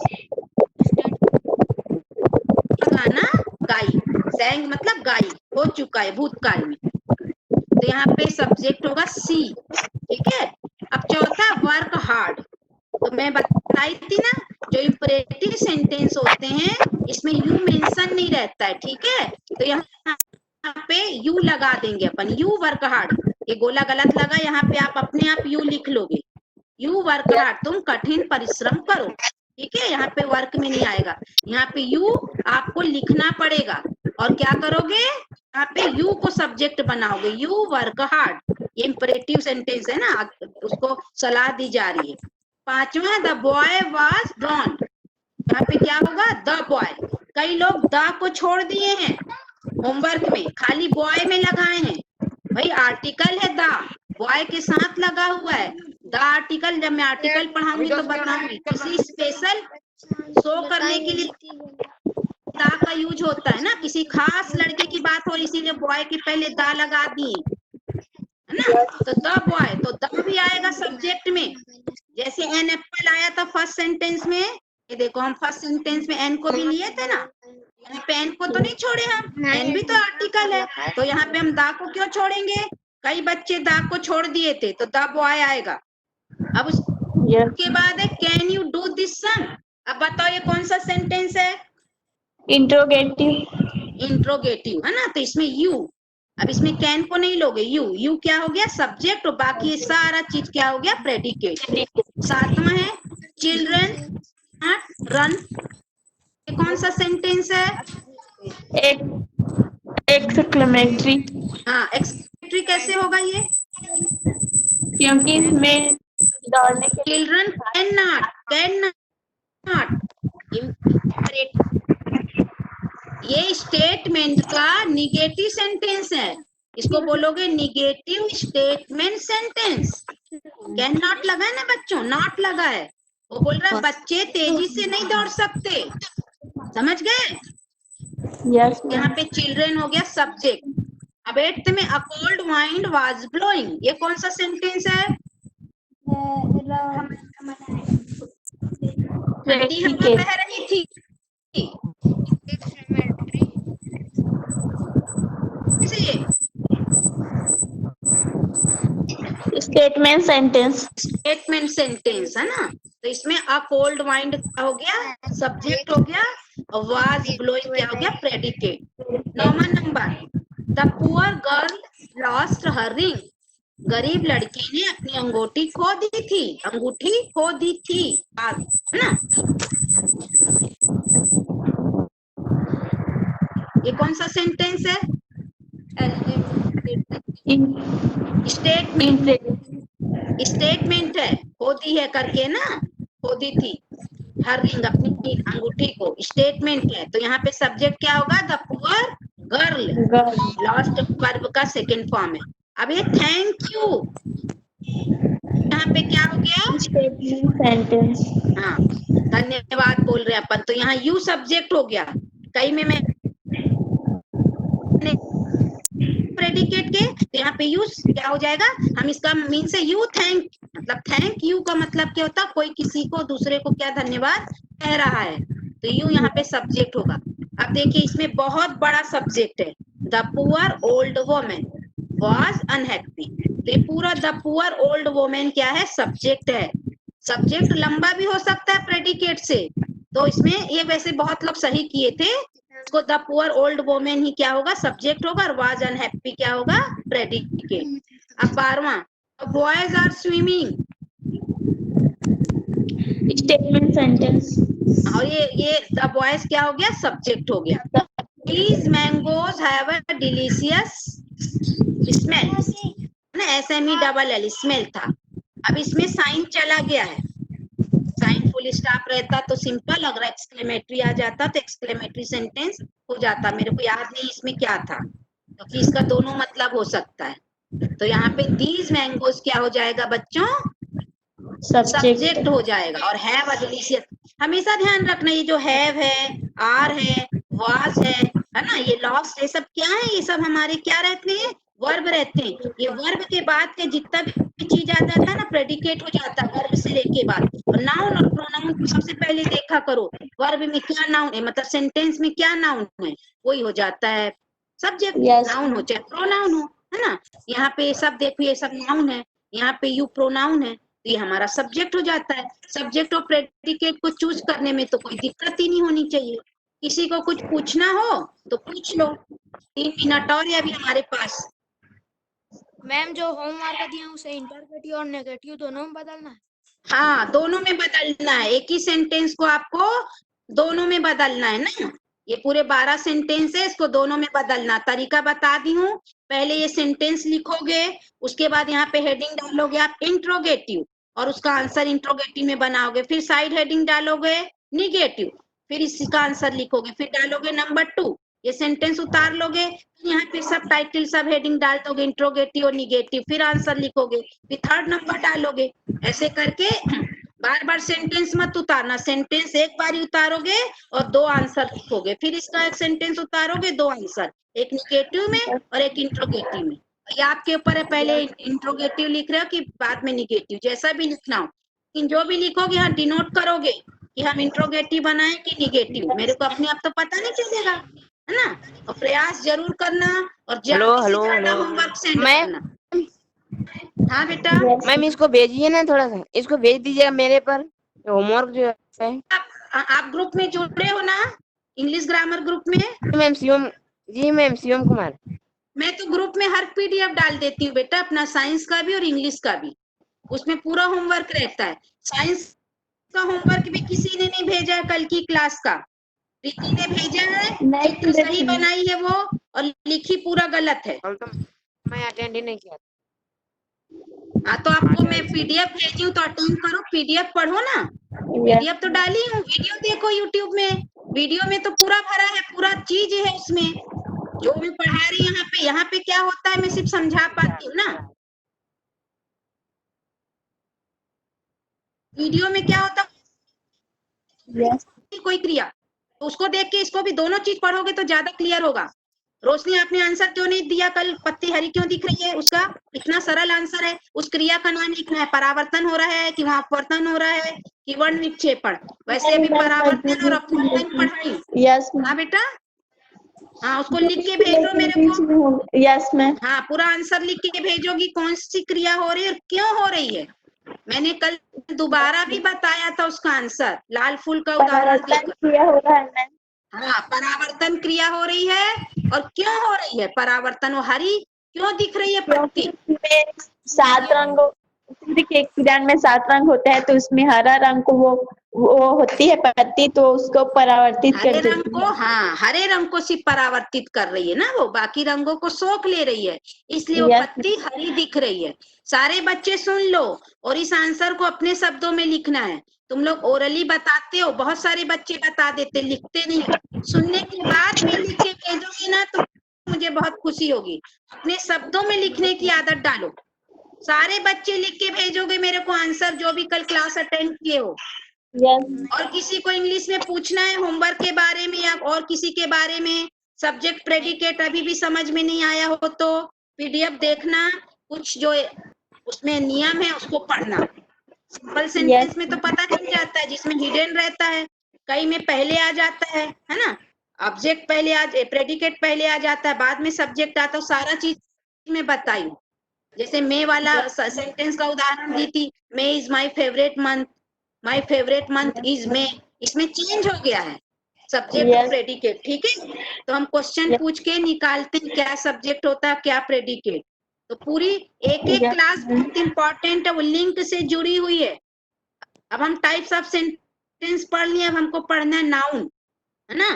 गाना गाई, sang मतलब गाई, हो चुका है भूतकाल में, तो यहाँ पे सब्जेक्ट होगा सी, ठीक है। अब चौथा वर्क हार्ड, तो मैं बताई थी ना, जो इंपरेटिव सेंटेंस होते हैं इसमें यू मेंशन नहीं रहता है, ठीक है, तो यहाँ पे यू लगा देंगे अपन, यू वर्क हार्ड। ये गोला गलत लगा, यहाँ पे आप अपने आप यू लिख लोगे, यू वर्क हार्ड, तुम कठिन परिश्रम करो, ठीक है, यहाँ पे वर्क में नहीं आएगा, यहाँ पे यू आपको लिखना पड़ेगा। और क्या करोगे? यहाँ पे यू को सब्जेक्ट बनाओगे, यू वर्क हार्ड, ये इंपरेटिव सेंटेंस है ना, उसको सलाह दी जा रही है। पांचवा द बॉय वाज ड्रॉन, यहाँ पे क्या होगा? The boy. कई लोग द को छोड़ दिए हैं होमवर्क में, खाली बॉय में लगाए हैं। भाई आर्टिकल है द, बॉय के साथ लगा हुआ है द आर्टिकल। जब मैं आर्टिकल पढ़ाऊंगी तो बताऊंगी, किसी स्पेशल शो करने के लिए दा का यूज होता है ना, किसी खास लड़के की बात हो इसीलिए बॉय के पहले दा लगा दिए, है ना, तो द बॉय, तो द भी आएगा सब्जेक्ट में। जैसे एन एप्पल आया था फर्स्ट सेंटेंस में, ये देखो हम फर्स्ट सेंटेंस में एन को भी लिए थे ना, यहाँ पे एन को तो नहीं छोड़े हम, एन भी तो आर्टिकल है, तो यहाँ पे हम दा को क्यों छोड़ेंगे? कई बच्चे दा को छोड़ दिए थे, तो द बॉय आएगा। अब उसके बाद है कैन यू डू दिस सन, अब बताओ ये कौन सा सेंटेंस है? Interrogative. इंट्रोगेटिव, है ना, तो इसमें यू, अब इसमें कैन को नहीं लोगे, यू, यू क्या हो गया? सब्जेक्ट, और बाकी सारा चीज क्या हो गया? प्रेडिकेट। सातवां है चिल्ड्रन नॉट रन, ये कौन सा सेंटेंस है? एक्सक्लेमेटरी, हाँ, एक्सक्लेमेटरी कैसे होगा ये? क्योंकि इसमें दौड़ने के चिल्ड्रन कैन नॉट, ये स्टेटमेंट का निगेटिव सेंटेंस है, इसको बोलोगे negative statement sentence. Can not लगा है ना बच्चों, नॉट लगा है, वो बोल रहा है बच्चे तेजी से नहीं दौड़ सकते, समझ गए? यस यहाँ पे चिल्ड्रन हो गया सब्जेक्ट। अब 8th में a cold wind was blowing, ये कौन सा सेंटेंस है? ठंडी हवा बह रही थी, ये स्टेटमेंट सेंटेंस। स्टेटमेंट सेंटेंस है ना, तो इसमें अ कोल्ड वाइंड क्या हो गया? सब्जेक्ट हो गया, और वाज ब्लोइंग क्या हो गया? प्रेडिकेट। 9वां नंबर, the poor girl lost her ring, गरीब लड़की ने अपनी अंगूठी खो दी थी, अंगूठी खो दी थी, है ना? ये कौन सा सेंटेंस है? स्टेटमेंट है, खोदी है करके ना, खोदी थी हर रिंग, अपनी अंगूठी को, स्टेटमेंट है। तो यहाँ पे सब्जेक्ट क्या होगा? The poor girl, last verb का सेकंड फॉर्म है। अब ये थैंक यू, यहाँ पे क्या हो गया? Statement sentence. हाँ, धन्यवाद बोल रहे अपन, तो यहाँ यू सब्जेक्ट हो गया। कई में मैं प्रेडिकेट के, तो यहाँ पे यूज क्या हो जाएगा? हम इसका मीन से यू थैंक, मतलब थैंक यू का मतलब क्या होता है? कोई किसी को, दूसरे को क्या धन्यवाद कह रहा है, तो यू यहाँ पे सब्जेक्ट होगा। अब देखिए इसमें बहुत बड़ा सब्जेक्ट है, the poor old women was unhappy, तो ये पूरा द पुअर ओल्ड वोमेन क्या है? सब्जेक्ट है। सब्जेक्ट लंबा भी हो सकता है प्रेडिकेट से, तो इसमें ये वैसे बहुत लोग सही किए थे, इसको द पुअर ओल्ड वोमेन ही क्या होगा? सब्जेक्ट होगा, और वाज अनहैप्पी क्या होगा? प्रेडिकेट। अब 12वां, boys are swimming, statement sentence. और ये द बॉयज क्या हो गया? सब्जेक्ट हो गया। These mangoes have a delicious smell, ना, SME स्मेल था। अब इसमें साइन चला गया है, साइन फुल स्टॉप रहता तो सिंपल, अगर एक्सक्लेमेटरी आ जाता तो एक्सक्लेमेटरी सेंटेंस हो जाता। मेरे को याद नहीं इसमें क्या था, क्योंकि इसका दोनों मतलब हो सकता है। तो यहाँ पे दीज मैंगोज क्या हो जाएगा बच्चों? सब्जेक्ट हो जाएगा, और हैव अ डिलीशियस, हमेशा ध्यान रखना, ये जो हैव है, आर है, वाज है ना, ये लॉस्ट, ये सब क्या है? ये सब हमारे क्या रहते हैं? वर्ब रहते हैं। ये वर्ब के बाद के जितना भी चीज आ जाता है ना, प्रेडिकेट हो जाता है वर्ब से लेके बाद। और नाउन और प्रोनाउन को सबसे पहले देखा करो, वर्ब में क्या नाउन है, मतलब सेंटेंस में क्या नाउन है, वही हो जाता है सब्जेक्ट। नाउन हो चाहे प्रोनाउन हो, है ना? यहाँ पे सब देखो, ये सब नाउन है, यहाँ पे यू प्रोनाउन है, तो ये हमारा सब्जेक्ट हो जाता है। सब्जेक्ट और प्रेडिकेट को चूज करने में तो कोई दिक्कत ही नहीं होनी चाहिए। किसी को कुछ पूछना हो तो पूछ लो, 3 मिनट और है अभी हमारे पास। मैम जो होमवर्क दिया उसे इंटरगेटिव और नेगेटिव दोनों में बदलना है। हाँ, दोनों में बदलना है, एक ही सेंटेंस को आपको दोनों में बदलना है ना। ये पूरे 12 सेंटेंस है, इसको दोनों में बदलना। तरीका बता दी हूँ, पहले ये सेंटेंस लिखोगे, उसके बाद यहाँ पे हेडिंग डालोगे आप इंट्रोगेटिव, और उसका आंसर इंट्रोगेटिव में बनाओगे, फिर साइड हेडिंग डालोगे निगेटिव, फिर इसका आंसर लिखोगे, फिर डालोगे नंबर 2, ये सेंटेंस उतार लोगे, यहाँ पे सब टाइटल सब हेडिंग डाल दोगे इंट्रोगेटिव और निगेटिव, फिर आंसर लिखोगे, फिर 3rd नंबर डालोगे। ऐसे करके बार बार सेंटेंस मत उतारना, सेंटेंस एक बार ही उतारोगे और 2 आंसर लिखोगे, फिर इसका एक सेंटेंस उतारोगे, 2 आंसर, एक निगेटिव में और एक इंट्रोगेटिव में। ये आपके ऊपर है, पहले इंट्रोगेटिव लिख रहे हो कि बाद में निगेटिव, जैसा भी लिखना हो, लेकिन जो भी लिखोगे यहाँ डिनोट करोगे कि हम इंट्रोगेटिव बनाए कि निगेटिव, मेरे को अपने आप तो पता नहीं चलेगा, है ना? और प्रयास जरूर करना, और ज्यादा से ज्यादा होमवर्क सेंड करना। हाँ बेटा, मैम इसको भेजिए ना, थोड़ा सा इसको भेज दीजिएगा मेरे पर, होमवर्क जो है। आप ग्रुप में जुड़े हो ना, इंग्लिश ग्रामर ग्रुप में? मैम शिवम जी, मैम शिवम कुमार। मैं तो ग्रुप में हर पीडीएफ डाल देती हूँ बेटा, अपना साइंस का भी और इंग्लिश का भी, उसमें पूरा होमवर्क रहता है। साइंस का होमवर्क भी किसी ने नहीं भेजा भेजा है कल की क्लास का? प्रीति ने भेजा है, नहीं चित्र सही देखी। बनाई है वो और लिखी पूरा गलत है। कल तो मैं अटेंड ही नहीं किया। हाँ तो आपको मैं पीडीएफ भेजी हूँ तो अटेंड करो, पीडीएफ पढ़ो ना। पीडीएफ तो डाली हूँ, वीडियो देखो यूट्यूब में, वीडियो में तो पूरा भरा है, पूरा चीज है उसमें जो मैं पढ़ा रही हूँ। यहाँ पे क्या होता है मैं सिर्फ समझा पाती हूँ ना। वीडियो में क्या होता यस है कोई क्रिया, तो उसको देख के इसको भी दोनों चीज पढ़ोगे तो ज्यादा क्लियर होगा। रोशनी आपने आंसर क्यों नहीं दिया कल? पत्ती हरी क्यों दिख रही है? उसका इतना सरल आंसर है, उस क्रिया का नाम लिखना है, परावर्तन हो रहा है कि वहाँ अपवर्तन हो रहा है कि वर्ण विक्षेपण। वैसे अभी परावर्तन और अपवर्तन पढ़ाई। यस हाँ बेटा, हाँ उसको लिख के भेजो मेरे को। Yes ma'am. हाँ पूरा आंसर लिख के भेजोगी, कौन सी क्रिया हो रही है और क्यों हो रही है। मैंने कल दोबारा भी बताया था उसका आंसर, लाल फूल का उदाहरण परावर्तन देकर। क्रिया हो रहा है मैम। हाँ परावर्तन क्रिया हो रही है और क्यों हो रही है परावर्तन, वो हरी क्यों दिख रही है क्योंकि पत्ती? उसमें 7 रंग, सूर्य के किरण में 7 रंग होते हैं तो उसमें हरा रंग को वो होती है पत्ती, तो उसको परावर्तित कर हरे रंग देती को, है। हाँ हरे रंग को सिर्फ परावर्तित कर रही है ना, वो बाकी रंगों को सोख ले रही है, इसलिए वो यस पत्ती हरी दिख रही है। सारे बच्चे सुन लो और इस आंसर को अपने शब्दों में लिखना है। तुम लोग ओरली बताते हो, बहुत सारे बच्चे बता देते, लिखते नहीं। सुनने के बाद भी लिख के भेजोगे ना तो मुझे बहुत खुशी होगी। अपने शब्दों में लिखने की आदत डालो। सारे बच्चे लिख के भेजोगे मेरे को आंसर, जो भी कल क्लास अटेंड किए हो। यस और किसी को इंग्लिश में पूछना है होमवर्क के बारे में या और किसी के बारे में, सब्जेक्ट प्रेडिकेट अभी भी समझ में नहीं आया हो तो पीडीएफ देखना, कुछ जो उसमें नियम है उसको पढ़ना। सिंपल सेंटेंस यस में तो पता चल जाता है, जिसमें हिडन रहता है, कई में पहले आ जाता है ना, ऑब्जेक्ट पहले आ, प्रेडिकेट पहले आ जाता है, बाद में सब्जेक्ट आता है, सारा चीज में बताई। जैसे मे वाला सेंटेंस का उदाहरण दी थी, May is my favourite month, my favourite month is May, इसमें चेंज हो गया है सब्जेक्ट और यस प्रेडिकेट। ठीक है, तो हम क्वेश्चन यस पूछ के निकालते हैं क्या सब्जेक्ट होता है क्या प्रेडिकेट। तो पूरी एक एक क्लास यस बहुत इंपॉर्टेंट है, वो लिंक से जुड़ी हुई है। अब हम टाइप्स ऑफ सेंटेंस पढ़ लिए, अब हमको पढ़ना है नाउन, है ना।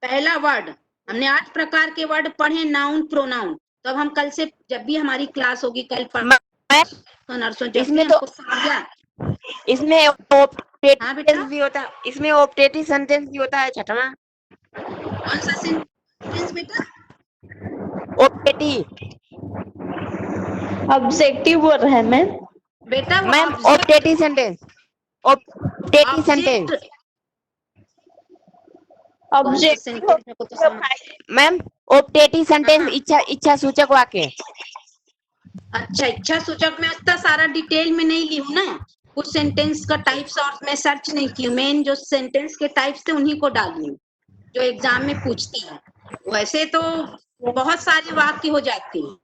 पहला वर्ड, हमने 8 प्रकार के वर्ड पढ़े, नाउन प्रोनाउन। तो अब हम कल से जब भी हमारी क्लास होगी कल मैं नर्सों, जब भी इसमें तो हमको संज्ञा। इसमें हाँ ऑप्टेटिव बेटा, भी होता है, इसमें ऑप्टेटिव सेंटेंस भी होता है छठवां। कौन सा सेंटेंस बेटा? ऑप्टेटिव ऑब्जेक्टिव बोल रहे हैं मैम। बेटा वो ma'am, object, optative sentence, optative object sentence कौन सा ऑब्जेक्टिव सेंटेंस मेरे को तो समझ। मैम, ऑप्टेटिव सेंटेंस हाँ इच्छा सूचक वाक्य। अच्छा, इच्छा सूचक में उतना सारा डिटेल में नहीं ली हूँ ना, कुछ सेंटेंस का टाइप्स और मैं सर्च नहीं की हूँ, मेन जो सेंटेंस के टाइप्स थे उन्हीं को डाली हूँ जो एग्जाम में पूछती है। वैसे तो बहुत सारे वाक्य हो जाते हैं,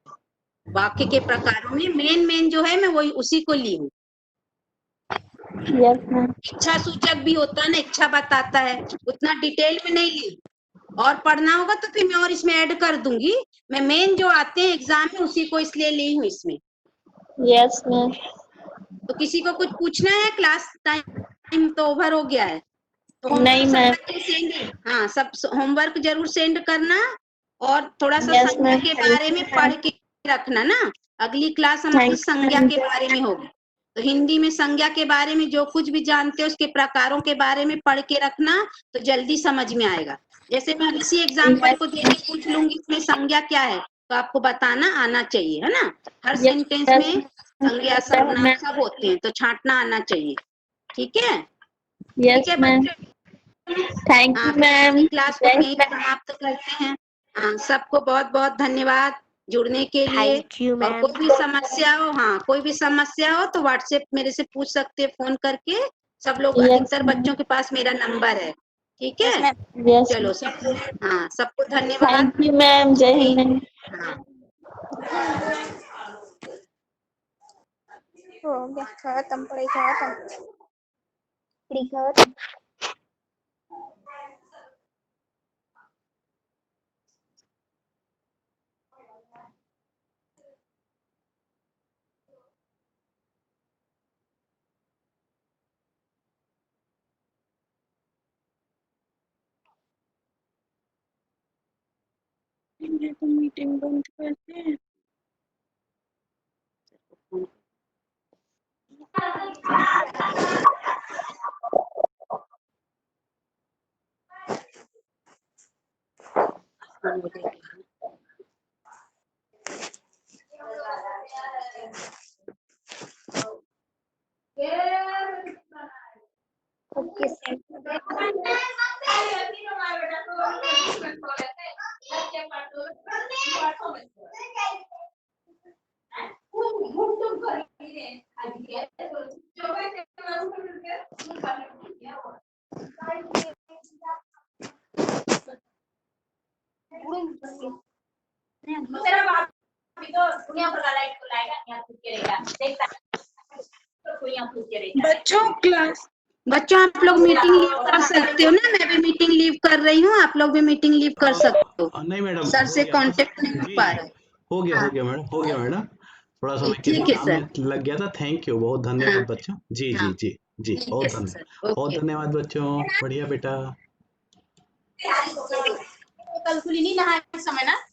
वाक्य के प्रकारों में मेन मेन जो है मैं वही उसी को ली हूँ। Yes ma'am. इच्छा सूचक भी होता है ना, इच्छा बताता है, उतना डिटेल में नहीं ली। और पढ़ना होगा तो फिर मैं और इसमें ऐड कर दूंगी, मैं मेन जो आते हैं एग्जाम में उसी को इसलिए ली हूँ इसमें। Yes ma'am. तो किसी को कुछ पूछना है? क्लास टाइम तो ओवर हो गया है, तो नहीं होमवर्क सब मैम। बच्चे सेंड, हाँ सब होमवर्क जरूर सेंड करना। और थोड़ा सा यस संज्ञा मैम, के थैंक बारे यू में मैम। पढ़ के रखना ना। अगली क्लास हमारी थैंक यू संज्ञा मैम। के बारे में होगी, तो हिंदी में संज्ञा के बारे में जो कुछ भी जानते हो उसके प्रकारों के बारे में पढ़ के रखना, तो जल्दी समझ में आएगा। जैसे मैं इसी एग्जाम्पल को देके पूछ लूंगी इसमें संज्ञा क्या है, तो आपको बताना आना चाहिए, है ना। हर सेंटेंस यस में संज्ञा सर्वनाम सब होते हैं, तो छांटना आना चाहिए। ठीक है, ठीक यस है मैम। बच्चों। थैंक हाँ यू फिर आज की मैम। क्लास को जय हम यहीं हिंद। समाप्त करते हैं। हाँ सबको बहुत बहुत धन्यवाद जुड़ने के लिए। थैंक यू और मैम। कोई भी समस्या हो, हाँ कोई भी समस्या हो तो व्हाट्सएप मेरे से पूछ सकते हैं फोन करके। सब लोग, यस अधिकतर मैम। बच्चों के पास मेरा नंबर है। ठीक है, यस चलो सब, हाँ सबको धन्यवाद। Thank you ma'am. जय ओके, हिंद मैम। हाँ हो गया खत्म, पढ़ाई खत्म, पढ़ाई खत्म। मेरे को मीटिंग बंद करते हैं। बच्चों आप लोग मीटिंग लीव कर सकते हो ना, मैं भी मीटिंग लीव कर रही हूँ, आप लोग भी मीटिंग लीव कर सकते हो। नहीं मैडम, सर से हो गया बस। कांटेक्ट नहीं हो जी पा जी, रहा है। हो गया हाँ। हो गया मैडम, हो गया मैडम। थोड़ा सा मैं किसी ठीक है काम सर। में लग गया था। थैंक यू, बहुत हाँ धन्यवाद बच्चों। जी हाँ जी जी जी, ठीक है बहुत सर। धन्यवाद, बहुत ओके। धन्यवाद बच्चों। बढ़िया बेटा। कल खुली नहीं नहा समय ना।